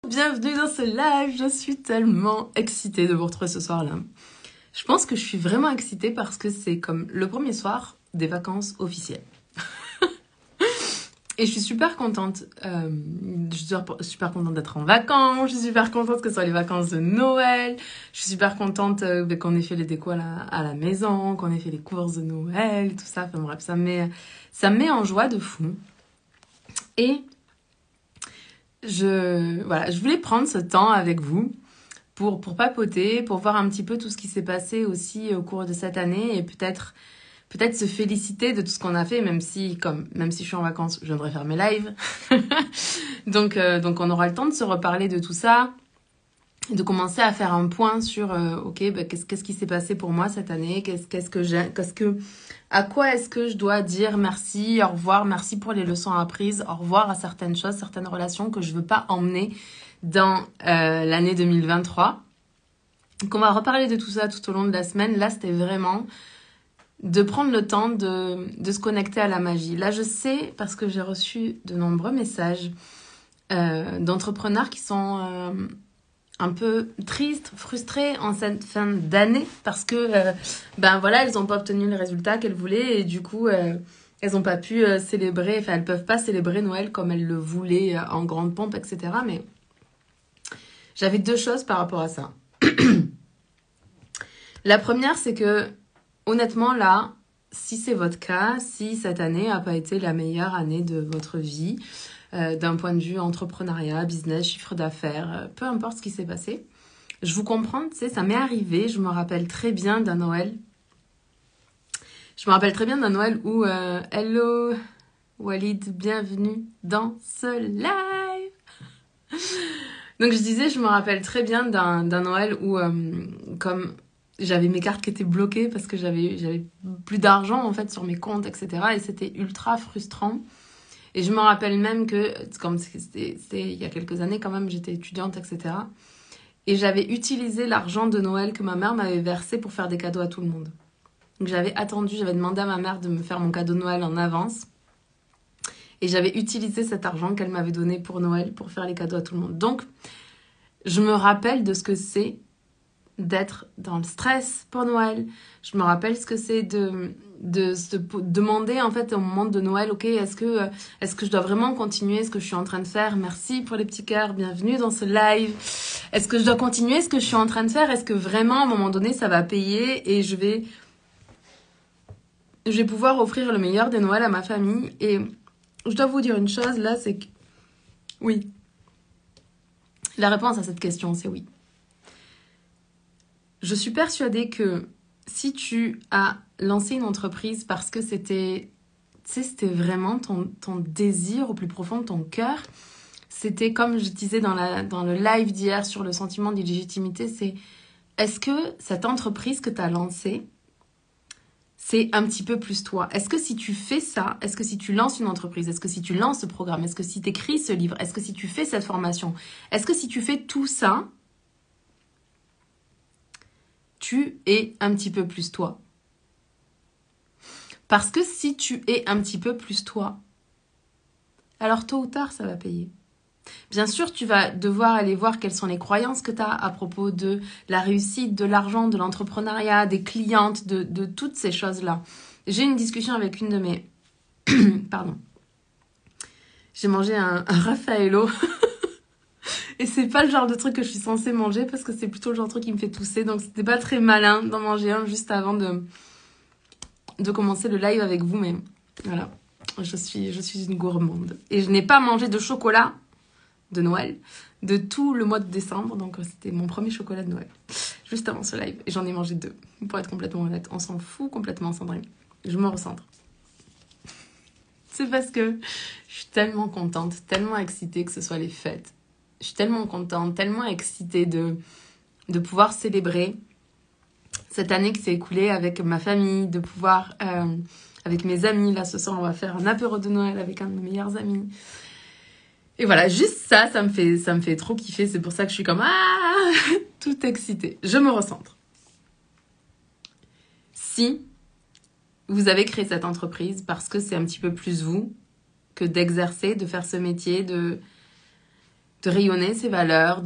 Bienvenue dans ce live, je suis tellement excitée de vous retrouver ce soir-là. Je pense que je suis vraiment excitée parce que c'est comme le premier soir des vacances officielles. Et je suis super contente. Je suis super contente d'être en vacances, je suis super contente que ce soit les vacances de Noël, je suis super contente qu'on ait fait les décos à la maison, qu'on ait fait les courses de Noël et tout ça. Enfin bref, ça me met en joie de fou. Et je voulais prendre ce temps avec vous pour papoter, pour voir un petit peu tout ce qui s'est passé aussi au cours de cette année et peut-être se féliciter de tout ce qu'on a fait, même si je suis en vacances, je viendrai faire mes lives. donc on aura le temps de se reparler de tout ça, de commencer à faire un point sur qu'est-ce qui s'est passé pour moi cette année, à quoi est-ce que je dois dire merci, au revoir, merci pour les leçons apprises, au revoir à certaines choses, certaines relations que je veux pas emmener dans l'année 2023. Donc on va reparler de tout ça tout au long de la semaine. Là, c'était vraiment de prendre le temps de se connecter à la magie. Là, je sais, parce que j'ai reçu de nombreux messages d'entrepreneurs qui sont un peu tristes, frustrés en cette fin d'année parce que elles n'ont pas obtenu le résultat qu'elles voulaient et du coup elles n'ont pas pu célébrer, enfin elles peuvent pas célébrer Noël comme elles le voulaient en grande pompe, etc. Mais j'avais deux choses par rapport à ça. La première, c'est que honnêtement là, si c'est votre cas, si cette année n'a pas été la meilleure année de votre vie, d'un point de vue entrepreneuriat, business, chiffre d'affaires, peu importe ce qui s'est passé. Je vous comprends, tu sais, ça m'est arrivé, je me rappelle très bien d'un Noël. Je me rappelle très bien d'un Noël où, hello Walid, bienvenue dans ce live. Donc je disais, je me rappelle très bien d'un Noël où, comme j'avais mes cartes qui étaient bloquées parce que j'avais plus d'argent en fait sur mes comptes, etc. Et c'était ultra frustrant. Et je me rappelle même que, comme c'était il y a quelques années quand même, j'étais étudiante, etc. Et j'avais utilisé l'argent de Noël que ma mère m'avait versé pour faire des cadeaux à tout le monde. Donc j'avais demandé à ma mère de me faire mon cadeau de Noël en avance. Et j'avais utilisé cet argent qu'elle m'avait donné pour Noël pour faire les cadeaux à tout le monde. Donc, je me rappelle de ce que c'est d'être dans le stress pour Noël. Je me rappelle ce que c'est de se demander en fait au moment de Noël, ok, est-ce que je dois vraiment continuer ce que je suis en train de faire? Merci pour les petits cœurs, bienvenue dans ce live. Est-ce que je dois continuer ce que je suis en train de faire? Est-ce que vraiment à un moment donné ça va payer et je vais pouvoir offrir le meilleur des Noëls à ma famille? Et je dois vous dire une chose là, c'est que oui. La réponse à cette question, c'est oui. Je suis persuadée que si tu as lancé une entreprise parce que c'était vraiment ton désir au plus profond de ton cœur, c'était comme je disais dans le live d'hier sur le sentiment d'illégitimité, c'est est-ce que cette entreprise que tu as lancée, c'est un petit peu plus toi? Est-ce que si tu fais ça, est-ce que si tu lances une entreprise, est-ce que si tu lances ce programme, est-ce que si tu écris ce livre, est-ce que si tu fais cette formation, est-ce que si tu fais tout ça, tu es un petit peu plus toi? Parce que si tu es un petit peu plus toi, alors tôt ou tard, ça va payer. Bien sûr, tu vas devoir aller voir quelles sont les croyances que tu as à propos de la réussite, de l'argent, de l'entrepreneuriat, des clientes, de toutes ces choses-là. J'ai une discussion avec une de mes... Pardon. J'ai mangé un Raffaello. Et c'est pas le genre de truc que je suis censée manger parce que c'est plutôt le genre de truc qui me fait tousser. Donc c'était pas très malin d'en manger un juste avant de commencer le live avec vous. Mais voilà, je suis une gourmande. Et je n'ai pas mangé de chocolat de Noël de tout le mois de décembre. Donc c'était mon premier chocolat de Noël juste avant ce live. Et j'en ai mangé 2. Pour être complètement honnête, on s'en fout complètement, Sandrine. Je me recentre. C'est parce que je suis tellement contente, tellement excitée que ce soit les fêtes. Je suis tellement contente, tellement excitée de pouvoir célébrer cette année qui s'est écoulée avec ma famille, de pouvoir, avec mes amis. Là, ce soir, on va faire un apéro de Noël avec un de mes meilleurs amis. Et voilà, juste ça me fait trop kiffer. C'est pour ça que je suis comme tout excitée. Je me recentre. Si vous avez créé cette entreprise parce que c'est un petit peu plus vous que d'exercer, de faire ce métier, de rayonner ses valeurs,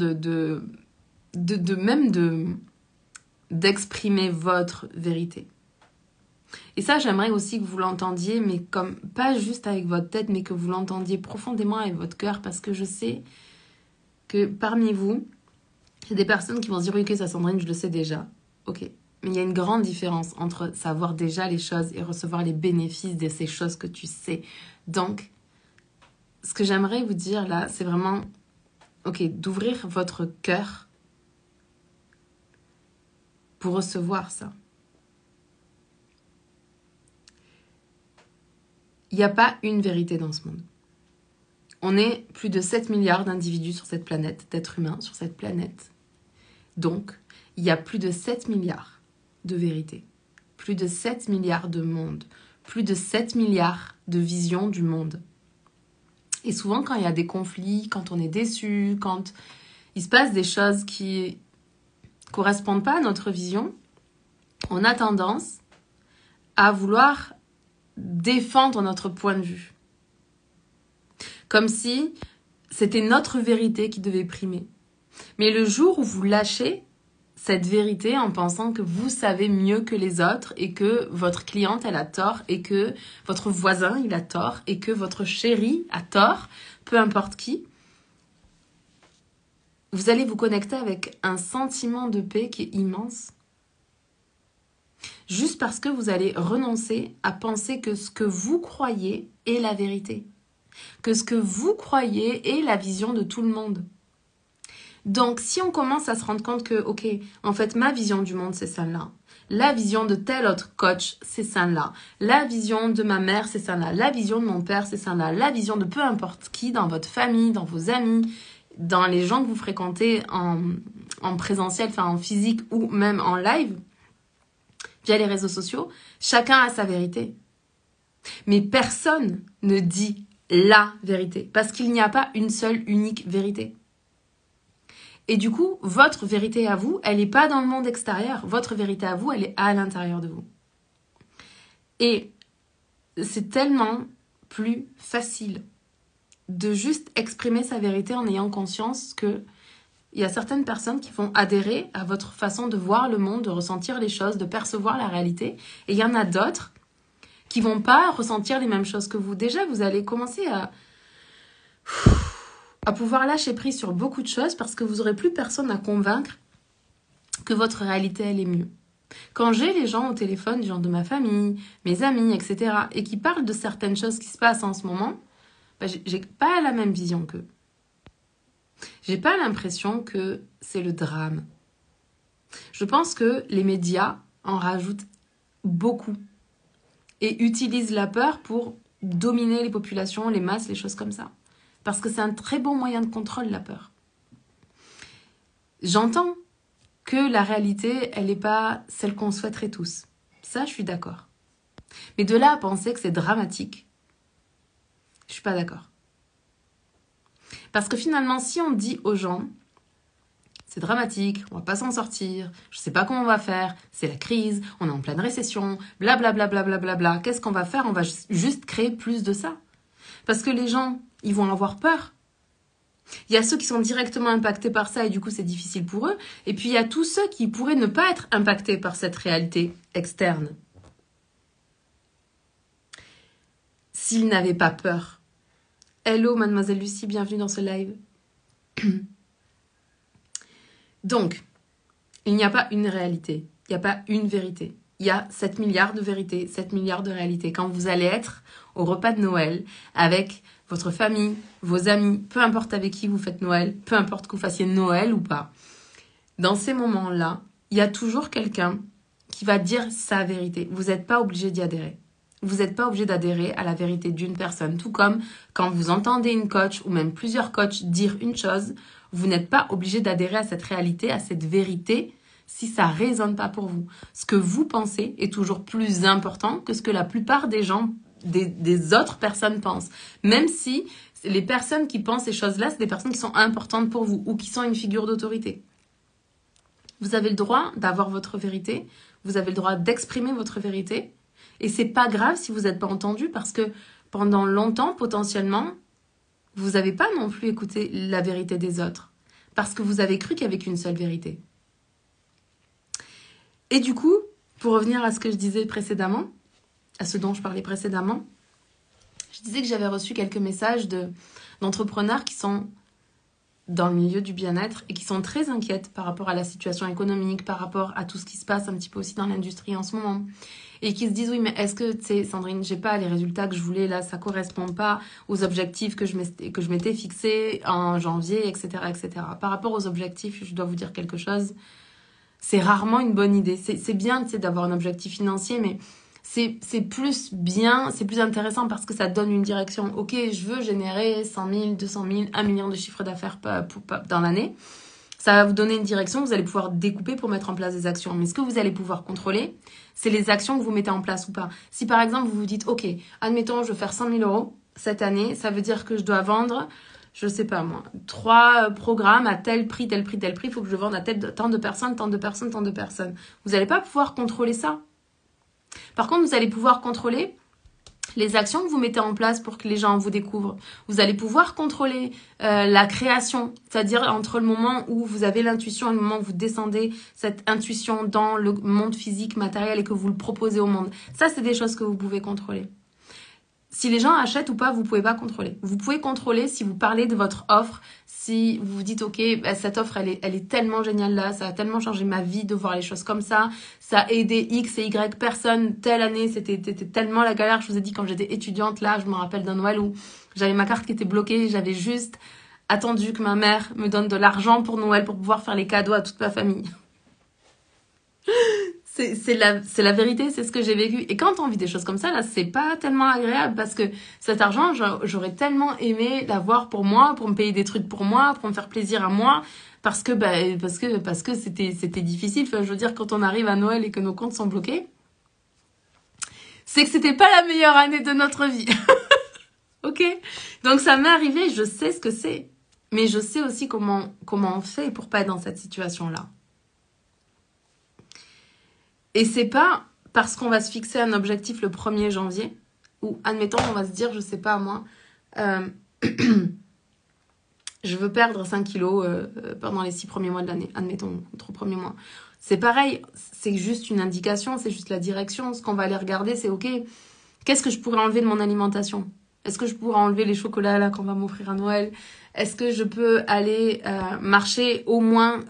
d'exprimer votre vérité. Et ça, j'aimerais aussi que vous l'entendiez, mais comme pas juste avec votre tête, mais que vous l'entendiez profondément avec votre cœur, parce que je sais que parmi vous, il y a des personnes qui vont se dire « Ok, ça Sandrine, je le sais déjà. » Ok, mais il y a une grande différence entre savoir déjà les choses et recevoir les bénéfices de ces choses que tu sais. Donc, ce que j'aimerais vous dire là, c'est vraiment, ok, d'ouvrir votre cœur pour recevoir ça. Il n'y a pas une vérité dans ce monde. On est plus de 7 milliards d'individus sur cette planète, d'êtres humains sur cette planète. Donc, il y a plus de 7 milliards de vérités, plus de 7 milliards de mondes, plus de 7 milliards de visions du monde. Et souvent, quand il y a des conflits, quand on est déçu, quand il se passe des choses qui ne correspondent pas à notre vision, on a tendance à vouloir défendre notre point de vue. Comme si c'était notre vérité qui devait primer. Mais le jour où vous lâchez cette vérité en pensant que vous savez mieux que les autres et que votre cliente, elle a tort et que votre voisin, il a tort et que votre chéri a tort, peu importe qui, vous allez vous connecter avec un sentiment de paix qui est immense. Juste parce que vous allez renoncer à penser que ce que vous croyez est la vérité. Que ce que vous croyez est la vision de tout le monde. Donc, si on commence à se rendre compte que, ok, en fait, ma vision du monde, c'est celle-là. La vision de tel autre coach, c'est celle-là. La vision de ma mère, c'est celle-là. La vision de mon père, c'est celle-là. La vision de peu importe qui, dans votre famille, dans vos amis, dans les gens que vous fréquentez en présentiel, enfin en physique ou même en live, via les réseaux sociaux, chacun a sa vérité. Mais personne ne dit la vérité, parce qu'il n'y a pas une seule unique vérité. Et du coup, votre vérité à vous, elle n'est pas dans le monde extérieur. Votre vérité à vous, elle est à l'intérieur de vous. Et c'est tellement plus facile de juste exprimer sa vérité en ayant conscience que il y a certaines personnes qui vont adhérer à votre façon de voir le monde, de ressentir les choses, de percevoir la réalité. Et il y en a d'autres qui vont pas ressentir les mêmes choses que vous. Déjà, vous allez commencer à pouvoir lâcher prise sur beaucoup de choses parce que vous n'aurez plus personne à convaincre que votre réalité, elle est mieux. Quand j'ai les gens au téléphone, des gens de ma famille, mes amis, etc., et qui parlent de certaines choses qui se passent en ce moment, j'ai pas la même vision qu'eux. J'ai pas l'impression que c'est le drame. Je pense que les médias en rajoutent beaucoup et utilisent la peur pour dominer les populations, les masses, les choses comme ça. Parce que c'est un très bon moyen de contrôle, la peur. J'entends que la réalité, elle n'est pas celle qu'on souhaiterait tous. Ça, je suis d'accord. Mais de là à penser que c'est dramatique, je suis pas d'accord. Parce que finalement, si on dit aux gens, c'est dramatique, on va pas s'en sortir, je sais pas comment on va faire, c'est la crise, on est en pleine récession, blablabla, blablabla, qu'est-ce qu'on va faire? On va juste créer plus de ça. Parce que les gens, ils vont avoir peur. Il y a ceux qui sont directement impactés par ça et du coup c'est difficile pour eux. Et puis il y a tous ceux qui pourraient ne pas être impactés par cette réalité externe. S'ils n'avaient pas peur. Hello mademoiselle Lucie, bienvenue dans ce live. Donc, il n'y a pas une réalité, il n'y a pas une vérité. Il y a 7 milliards de vérités, 7 milliards de réalités. Quand vous allez être au repas de Noël avec votre famille, vos amis, peu importe avec qui vous faites Noël, peu importe que vous fassiez Noël ou pas, dans ces moments-là, il y a toujours quelqu'un qui va dire sa vérité. Vous n'êtes pas obligé d'y adhérer. Vous n'êtes pas obligé d'adhérer à la vérité d'une personne. Tout comme quand vous entendez une coach ou même plusieurs coachs dire une chose, vous n'êtes pas obligé d'adhérer à cette réalité, à cette vérité, si ça ne résonne pas pour vous. Ce que vous pensez est toujours plus important que ce que la plupart des gens, des autres personnes pensent. Même si les personnes qui pensent ces choses-là, c'est des personnes qui sont importantes pour vous ou qui sont une figure d'autorité. Vous avez le droit d'avoir votre vérité, vous avez le droit d'exprimer votre vérité, et c'est pas grave si vous n'êtes pas entendu parce que pendant longtemps, potentiellement, vous n'avez pas non plus écouté la vérité des autres. Parce que vous avez cru qu'il n'y avait qu'une seule vérité. Et du coup, pour revenir à ce que je disais précédemment, à ce dont je parlais précédemment, je disais que j'avais reçu quelques messages d'entrepreneurs qui sont dans le milieu du bien-être et qui sont très inquiètes par rapport à la situation économique, par rapport à tout ce qui se passe un petit peu aussi dans l'industrie en ce moment. Et qui se disent, oui, mais est-ce que, tu sais, Sandrine, j'ai pas les résultats que je voulais, là, ça correspond pas aux objectifs que je m'étais fixés en janvier, etc., etc. Par rapport aux objectifs, je dois vous dire quelque chose. C'est rarement une bonne idée. C'est bien, tu sais, d'avoir un objectif financier, mais c'est plus bien, c'est plus intéressant parce que ça donne une direction. Ok, je veux générer 100 000, 200 000, 1 million de chiffre d'affaires dans l'année. Ça va vous donner une direction, vous allez pouvoir découper pour mettre en place des actions. Mais ce que vous allez pouvoir contrôler, c'est les actions que vous mettez en place ou pas. Si par exemple, vous vous dites, ok, admettons, je veux faire 100 000 euros cette année, ça veut dire que je dois vendre, je sais pas moi, 3 programmes à tel prix, tel prix, tel prix, il faut que je vende à tant de personnes, tant de personnes, tant de personnes. Vous n'allez pas pouvoir contrôler ça. Par contre, vous allez pouvoir contrôler les actions que vous mettez en place pour que les gens vous découvrent. Vous allez pouvoir contrôler la création, c'est-à-dire entre le moment où vous avez l'intuition et le moment où vous descendez cette intuition dans le monde physique, matériel et que vous le proposez au monde. Ça, c'est des choses que vous pouvez contrôler. Si les gens achètent ou pas, vous pouvez pas contrôler. Vous pouvez contrôler si vous parlez de votre offre, si vous vous dites, ok, bah, cette offre, elle est tellement géniale là, ça a tellement changé ma vie de voir les choses comme ça a aidé X et Y personnes, telle année, c'était tellement la galère, je vous ai dit, quand j'étais étudiante, là, je me rappelle d'un Noël où j'avais ma carte qui était bloquée, j'avais juste attendu que ma mère me donne de l'argent pour Noël pour pouvoir faire les cadeaux à toute ma famille. C'est la vérité, c'est ce que j'ai vécu. Et quand on vit des choses comme ça, là, c'est pas tellement agréable parce que cet argent, j'aurais tellement aimé l'avoir pour moi, pour me payer des trucs pour moi, pour me faire plaisir à moi, parce que c'était difficile. Enfin, je veux dire, quand on arrive à Noël et que nos comptes sont bloqués, c'est que c'était pas la meilleure année de notre vie. Ok? Donc ça m'est arrivé, je sais ce que c'est. Mais je sais aussi comment on fait pour pas être dans cette situation-là. Et c'est pas parce qu'on va se fixer un objectif le 1er janvier, ou admettons, on va se dire, je sais pas moi, je veux perdre 5 kilos pendant les 6 premiers mois de l'année, admettons, 3 premiers mois. C'est pareil, c'est juste une indication, c'est juste la direction. Ce qu'on va aller regarder, c'est ok, qu'est-ce que je pourrais enlever de mon alimentation? Est-ce que je pourrais enlever les chocolats là qu'on va m'offrir à Noël? Est-ce que je peux aller marcher au moins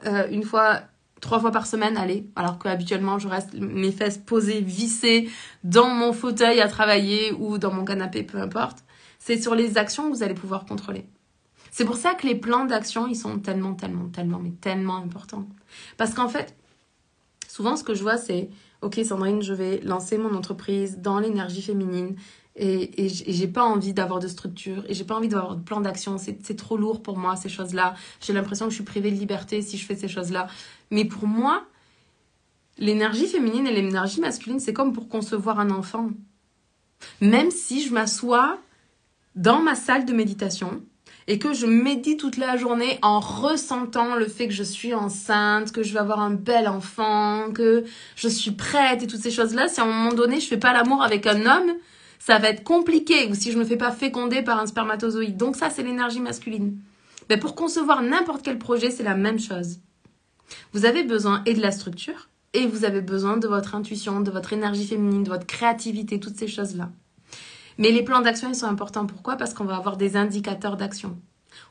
3 fois par semaine, allez, alors qu'habituellement je reste mes fesses posées, vissées dans mon fauteuil à travailler ou dans mon canapé, peu importe. C'est sur les actions que vous allez pouvoir contrôler. C'est pour ça que les plans d'action, ils sont tellement importants. Parce qu'en fait, souvent ce que je vois, c'est « Ok Sandrine, je vais lancer mon entreprise dans l'énergie féminine et j'ai pas envie d'avoir de structure et j'ai pas envie d'avoir de plan d'action. C'est trop lourd pour moi, ces choses-là. J'ai l'impression que je suis privée de liberté si je fais ces choses-là. » Mais pour moi, l'énergie féminine et l'énergie masculine, c'est comme pour concevoir un enfant. Même si je m'assois dans ma salle de méditation et que je médite toute la journée en ressentant le fait que je suis enceinte, que je vais avoir un bel enfant, que je suis prête et toutes ces choses-là, si à un moment donné, je fais pas l'amour avec un homme, ça va être compliqué, ou si je me fais pas féconder par un spermatozoïde. Donc ça, c'est l'énergie masculine. Mais pour concevoir n'importe quel projet, c'est la même chose. Vous avez besoin et de la structure, et vous avez besoin de votre intuition, de votre énergie féminine, de votre créativité, toutes ces choses-là. Mais les plans d'action, ils sont importants. Pourquoi? Parce qu'on va avoir des indicateurs d'action.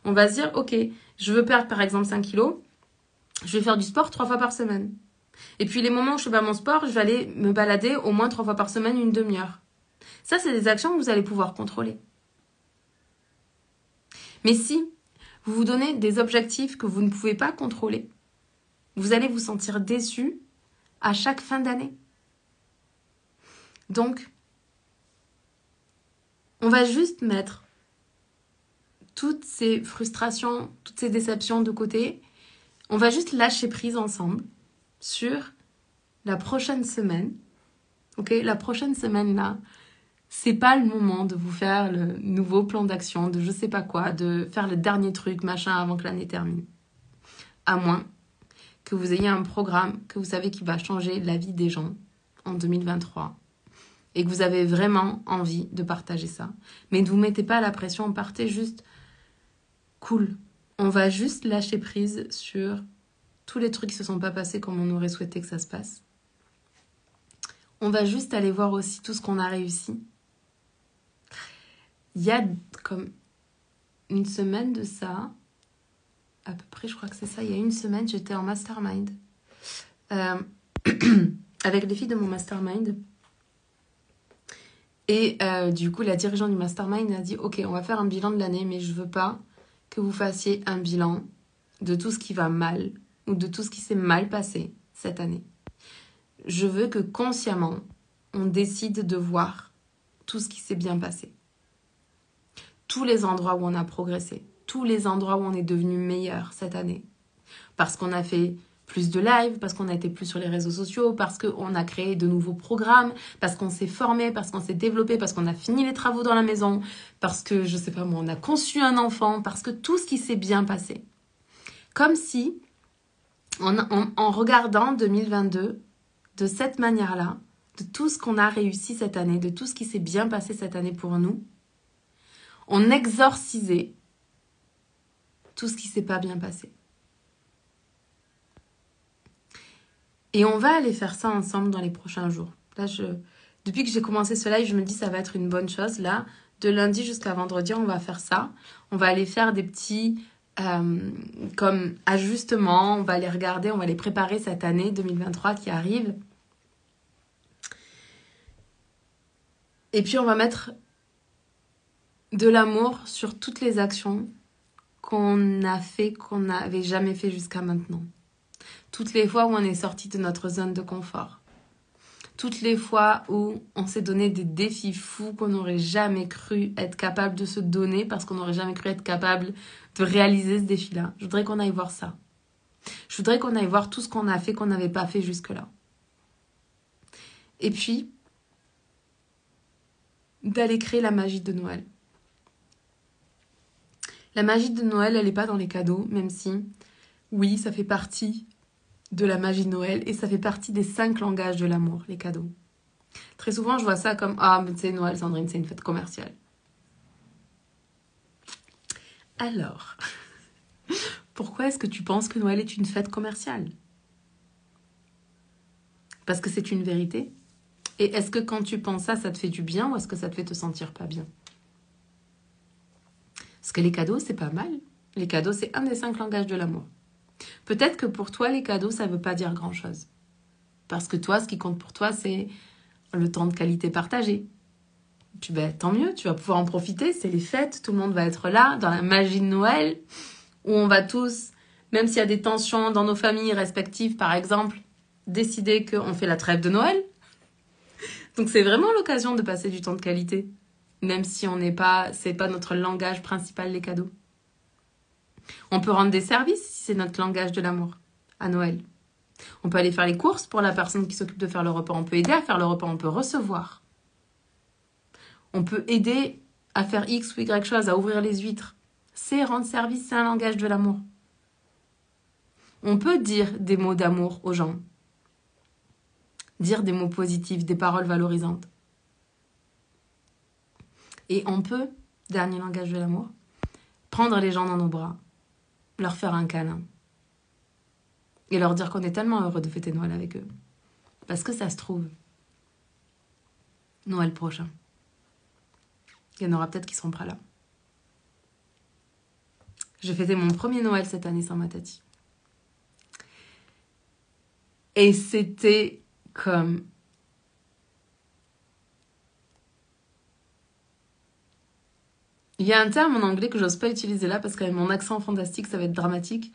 On va se dire, ok, je veux perdre par exemple 5 kilos, je vais faire du sport 3 fois par semaine. Et puis les moments où je fais pas mon sport, je vais aller me balader au moins 3 fois par semaine, une demi-heure. Ça, c'est des actions que vous allez pouvoir contrôler. Mais si vous vous donnez des objectifs que vous ne pouvez pas contrôler, vous allez vous sentir déçu à chaque fin d'année. Donc, on va juste mettre toutes ces frustrations, toutes ces déceptions de côté. On va juste lâcher prise ensemble sur la prochaine semaine. Ok, la prochaine semaine là, c'est pas le moment de vous faire le nouveau plan d'action, de je sais pas quoi, de faire le dernier truc, machin, avant que l'année termine. À moins que vous ayez un programme que vous savez qui va changer la vie des gens en 2023 et que vous avez vraiment envie de partager ça. Mais ne vous mettez pas la pression, partez juste cool. On va juste lâcher prise sur tous les trucs qui se sont pas passés comme on aurait souhaité que ça se passe. On va juste aller voir aussi tout ce qu'on a réussi. Il y a comme une semaine de ça, à peu près, je crois que c'est ça, il y a une semaine, j'étais en mastermind avec les filles de mon mastermind. Et du coup, la dirigeante du mastermind a dit « Ok, on va faire un bilan de l'année, mais je veux pas que vous fassiez un bilan de tout ce qui va mal ou de tout ce qui s'est mal passé cette année. Je veux que consciemment, on décide de voir tout ce qui s'est bien passé. Tous les endroits où on a progressé, tous les endroits où on est devenu meilleur cette année. Parce qu'on a fait plus de live, parce qu'on a été plus sur les réseaux sociaux, parce qu'on a créé de nouveaux programmes, parce qu'on s'est formé, parce qu'on s'est développé, parce qu'on a fini les travaux dans la maison, parce que, je sais pas moi, on a conçu un enfant, parce que tout ce qui s'est bien passé. Comme si, en regardant 2022, de cette manière-là, de tout ce qu'on a réussi cette année, de tout ce qui s'est bien passé cette année pour nous, on exorcisait tout ce qui s'est pas bien passé. Et on va aller faire ça ensemble dans les prochains jours. Là, depuis que j'ai commencé ce live, je me dis que ça va être une bonne chose. Là, de lundi jusqu'à vendredi, on va faire ça. On va aller faire des petits comme ajustements. On va les regarder, on va les préparer cette année 2023 qui arrive. Et puis, on va mettre de l'amour sur toutes les actions qu'on a fait, qu'on n'avait jamais fait jusqu'à maintenant. Toutes les fois où on est sorti de notre zone de confort. Toutes les fois où on s'est donné des défis fous qu'on n'aurait jamais cru être capable de se donner parce qu'on n'aurait jamais cru être capable de réaliser ce défi-là. Je voudrais qu'on aille voir ça. Je voudrais qu'on aille voir tout ce qu'on a fait qu'on n'avait pas fait jusque-là. Et puis, d'aller créer la magie de Noël. La magie de Noël, elle n'est pas dans les cadeaux, même si, oui, ça fait partie de la magie de Noël et ça fait partie des 5 langages de l'amour, les cadeaux. Très souvent, je vois ça comme « Ah, mais tu sais, Noël, Sandrine, c'est une fête commerciale. » Alors, pourquoi est-ce que tu penses que Noël est une fête commerciale? Parce que c'est une vérité. Et est-ce que quand tu penses ça te fait du bien ou est-ce que ça te fait te sentir pas bien? Parce que les cadeaux, c'est pas mal. Les cadeaux, c'est un des 5 langages de l'amour. Peut-être que pour toi, les cadeaux, ça veut pas dire grand-chose. Parce que toi, ce qui compte pour toi, c'est le temps de qualité partagé. Tant mieux, tu vas pouvoir en profiter, c'est les fêtes, tout le monde va être là, dans la magie de Noël, où on va tous, même s'il y a des tensions dans nos familles respectives, par exemple, décider qu'on fait la trêve de Noël. Donc c'est vraiment l'occasion de passer du temps de qualité, même si c'est pas notre langage principal, les cadeaux. On peut rendre des services si c'est notre langage de l'amour, à Noël. On peut aller faire les courses pour la personne qui s'occupe de faire le repas. On peut aider à faire le repas, on peut recevoir. On peut aider à faire X ou Y chose, à ouvrir les huîtres. C'est rendre service, c'est un langage de l'amour. On peut dire des mots d'amour aux gens. Dire des mots positifs, des paroles valorisantes. Et on peut, dernier langage de l'amour, prendre les gens dans nos bras, leur faire un câlin. Et leur dire qu'on est tellement heureux de fêter Noël avec eux. Parce que ça se trouve, Noël prochain, il y en aura peut-être qui seront pas là. J'ai fêté mon premier Noël cette année sans ma tati. Et c'était comme... Il y a un terme en anglais que j'ose pas utiliser là parce qu'avec mon accent fantastique, ça va être dramatique.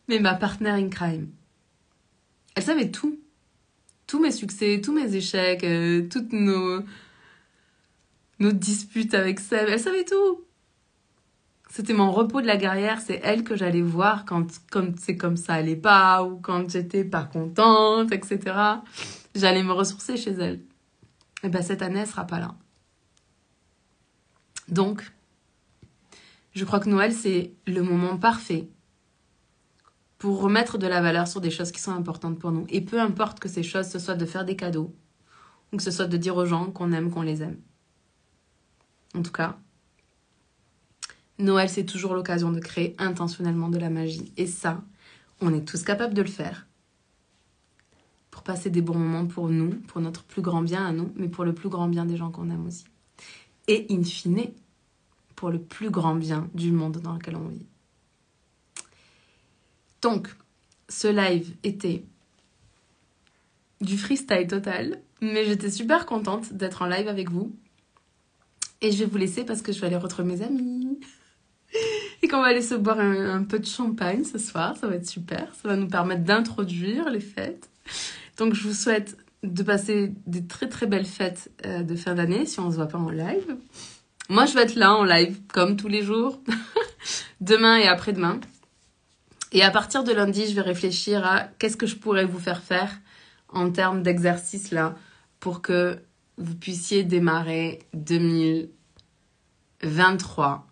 Mais ma partner in crime. Elle savait tout. Tous mes succès, tous mes échecs, toutes nos disputes avec Seb. Elle savait tout. C'était mon repos de la guerrière. C'est elle que j'allais voir quand c'est comme ça allait pas ou quand j'étais pas contente, etc. J'allais me ressourcer chez elle. Et ben cette année, elle sera pas là. Donc, je crois que Noël, c'est le moment parfait pour remettre de la valeur sur des choses qui sont importantes pour nous. Et peu importe que ces choses, ce soit de faire des cadeaux ou que ce soit de dire aux gens qu'on aime, qu'on les aime. En tout cas, Noël, c'est toujours l'occasion de créer intentionnellement de la magie. Et ça, on est tous capables de le faire. Pour passer des bons moments pour nous, pour notre plus grand bien à nous, mais pour le plus grand bien des gens qu'on aime aussi. Et in fine, pour le plus grand bien du monde dans lequel on vit. Donc, ce live était du freestyle total, mais j'étais super contente d'être en live avec vous. Et je vais vous laisser parce que je vais aller retrouver mes amis. Et qu'on va aller se boire un peu de champagne ce soir, ça va être super. Ça va nous permettre d'introduire les fêtes. Donc je vous souhaite de passer des très très belles fêtes de fin d'année si on ne se voit pas en live. Moi je vais être là en live comme tous les jours, demain et après-demain. Et à partir de lundi, je vais réfléchir à qu'est-ce que je pourrais vous faire en termes d'exercice là pour que vous puissiez démarrer 2023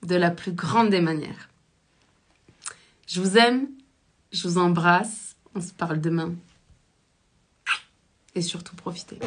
de la plus grande des manières. Je vous aime, je vous embrasse, on se parle demain. Et surtout, profitez.